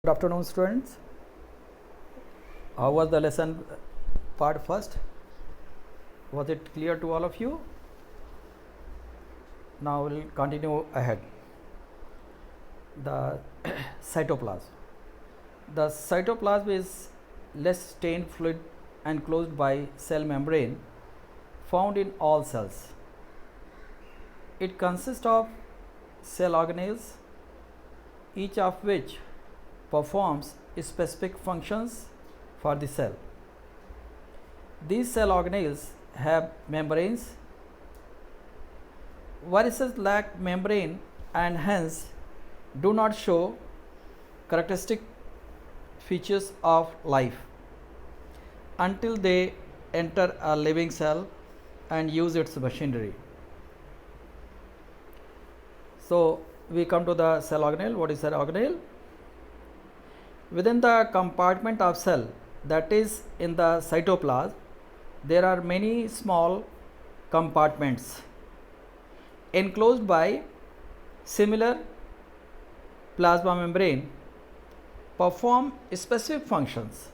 Good afternoon, students. How was the lesson part first? Was it clear to all of you? Now we'll continue ahead. The cytoplasm. The cytoplasm is less stained fluid enclosed by cell membrane found in all cells. It consists of cell organelles, each of which performs specific functions for the cell. These cell organelles have membranes. Viruses lack membrane and hence do not show characteristic features of life until they enter a living cell and use its machinery. So we come to the cell organelle. What is cell organelle? Within the compartment of cell, that is in the cytoplasm, there are many small compartments enclosed by similar plasma membrane perform specific functions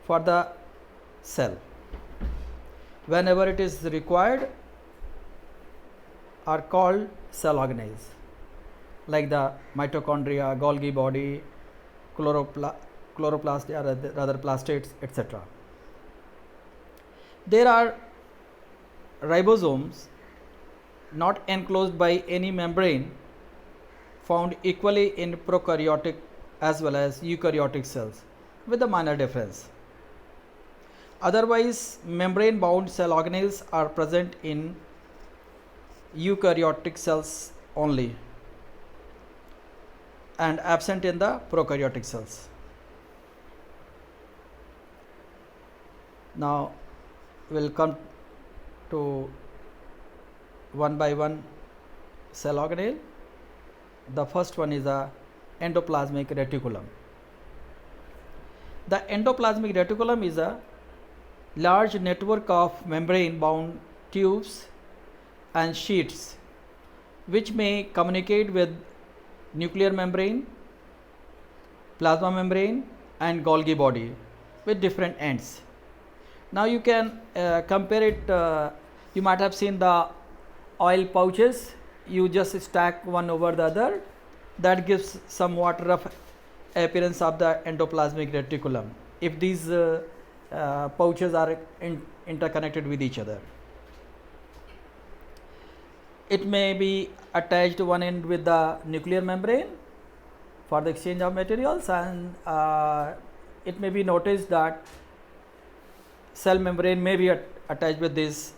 for the cell whenever it is required are called cell organelles, like the mitochondria, Golgi body, chloroplast or rather plastates, etc. There are ribosomes not enclosed by any membrane found equally in prokaryotic as well as eukaryotic cells with a minor difference. Otherwise, membrane bound cell organelles are present in eukaryotic cells only and absent in the prokaryotic cells. Now we'll come to one by one cell organelle. The first one is the endoplasmic reticulum. The endoplasmic reticulum is a large network of membrane bound tubes and sheets which may communicate with nuclear membrane, plasma membrane and Golgi body with different ends. Now you can compare it, you might have seen the oil pouches, you just stack one over the other, that gives somewhat rough appearance of the endoplasmic reticulum if these pouches are interconnected with each other. It may be attached one end with the nuclear membrane for the exchange of materials, and it may be noticed that cell membrane may be attached with these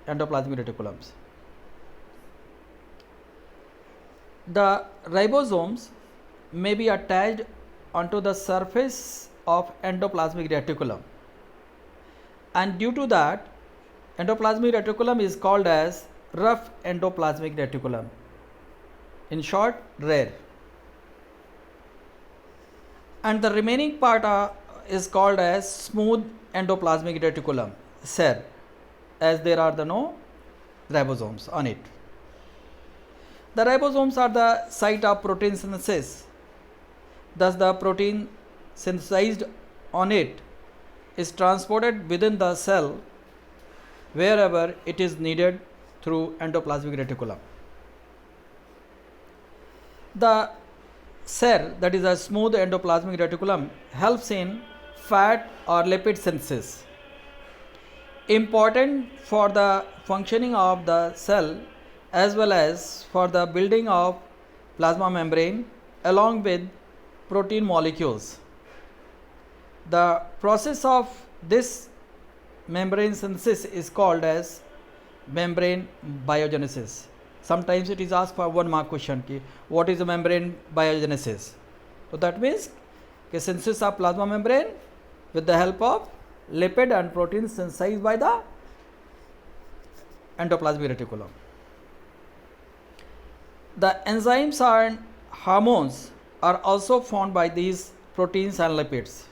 endoplasmic reticulums. The ribosomes may be attached onto the surface of endoplasmic reticulum, and due to that, endoplasmic reticulum is called as rough endoplasmic reticulum, in short rare, and the remaining part is called as smooth endoplasmic reticulum, SER, as there are no ribosomes on it. The ribosomes are the site of protein synthesis, thus the protein synthesized on it is transported within the cell wherever it is needed through endoplasmic reticulum. The SER, that is a smooth endoplasmic reticulum, helps in fat or lipid synthesis, important for the functioning of the cell as well as for the building of plasma membrane along with protein molecules. The process of this membrane synthesis is called as membrane biogenesis. Sometimes it is asked for 1 mark question ki what is the membrane biogenesis. So that means the synthesis of plasma membrane with the help of lipid and protein synthesized by the endoplasmic reticulum. The enzymes and hormones are also found by these proteins and lipids.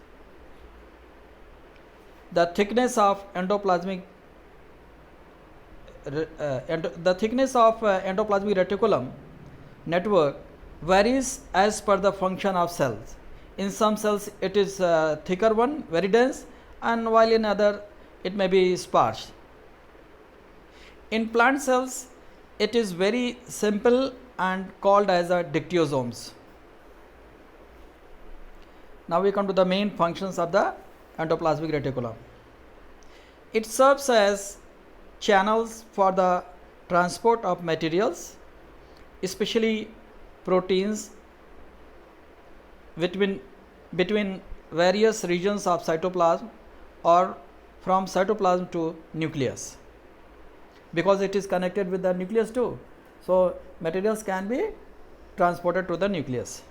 The thickness of endoplasmic endoplasmic reticulum network varies as per the function of cells. In some cells it is thicker one, very dense, and while in other it may be sparse. In plant cells it is very simple and called as a dictyosomes. Now we come to the main functions of the endoplasmic reticulum. It serves as channels for the transport of materials, especially proteins, between various regions of cytoplasm or from cytoplasm to nucleus, because it is connected with the nucleus too. So materials can be transported to the nucleus.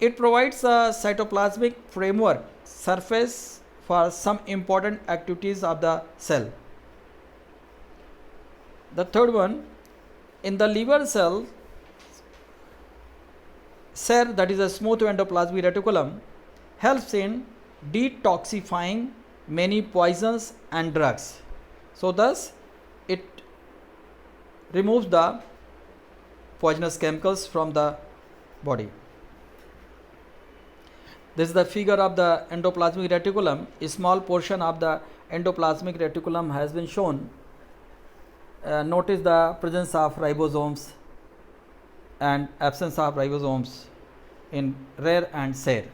It provides a cytoplasmic framework surface for some important activities of the cell. The third one, in the liver cell, SER, that is a smooth endoplasmic reticulum, helps in detoxifying many poisons and drugs. So thus it removes the poisonous chemicals from the body. This is the figure of the endoplasmic reticulum. A small portion of the endoplasmic reticulum has been shown. Notice the presence of ribosomes and absence of ribosomes in rare and SER.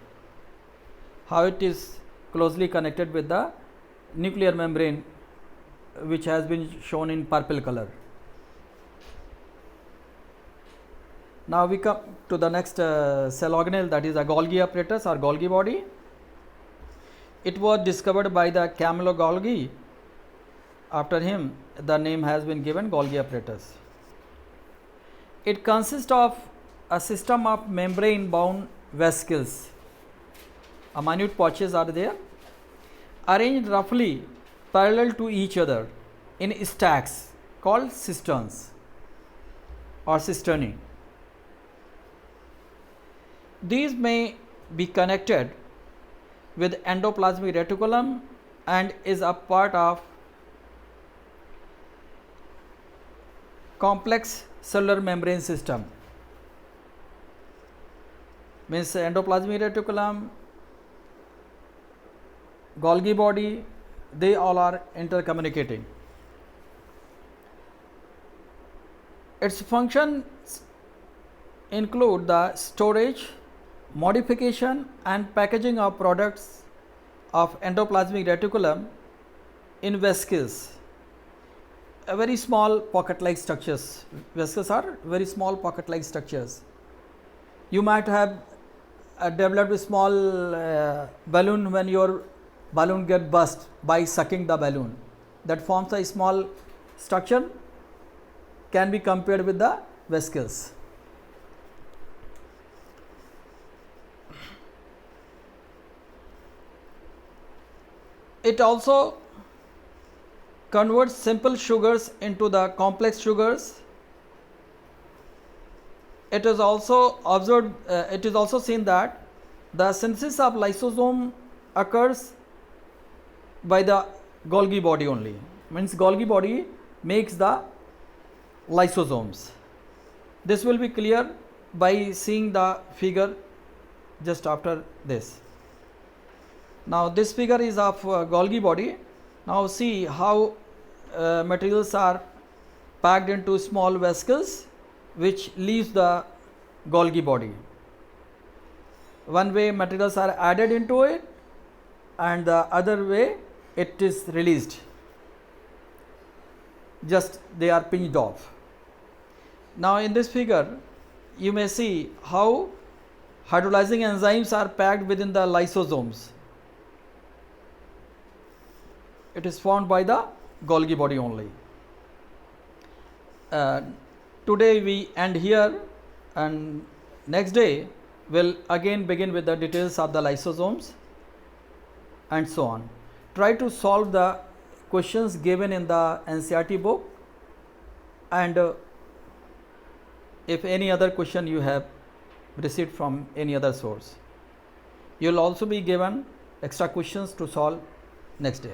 How it is closely connected with the nuclear membrane, which has been shown in purple color. Now we come to the next cell organelle, that is a Golgi apparatus or Golgi body. It was discovered by the Camillo Golgi. After him, the name has been given Golgi apparatus. It consists of a system of membrane bound vesicles. A minute pouches are there, arranged roughly parallel to each other in stacks called cisterns or cisternae. These may be connected with endoplasmic reticulum and is a part of complex cellular membrane system. Means endoplasmic reticulum, Golgi body, they all are intercommunicating. Its functions include the storage, modification and packaging of products of endoplasmic reticulum in vesicles, a very small pocket-like structures. Vesicles are very small pocket-like structures. You might have developed a small balloon when your balloon get burst by sucking the balloon. That forms a small structure, can be compared with the vesicles. It also converts simple sugars into the complex sugars. It is also observed, it is also seen that the synthesis of lysosome occurs by the Golgi body only. Means Golgi body makes the lysosomes. This will be clear by seeing the figure just after this. Now this figure is of Golgi body. Now see how materials are packed into small vesicles which leaves the Golgi body. One way materials are added into it and the other way it is released. Just they are pinched off. Now in this figure you may see how hydrolyzing enzymes are packed within the lysosomes. It is found by the Golgi body only. Today we end here, and next day we'll again begin with the details of the lysosomes and so on. Try to solve the questions given in the NCERT book, and if any other question you have received from any other source. You will also be given extra questions to solve next day.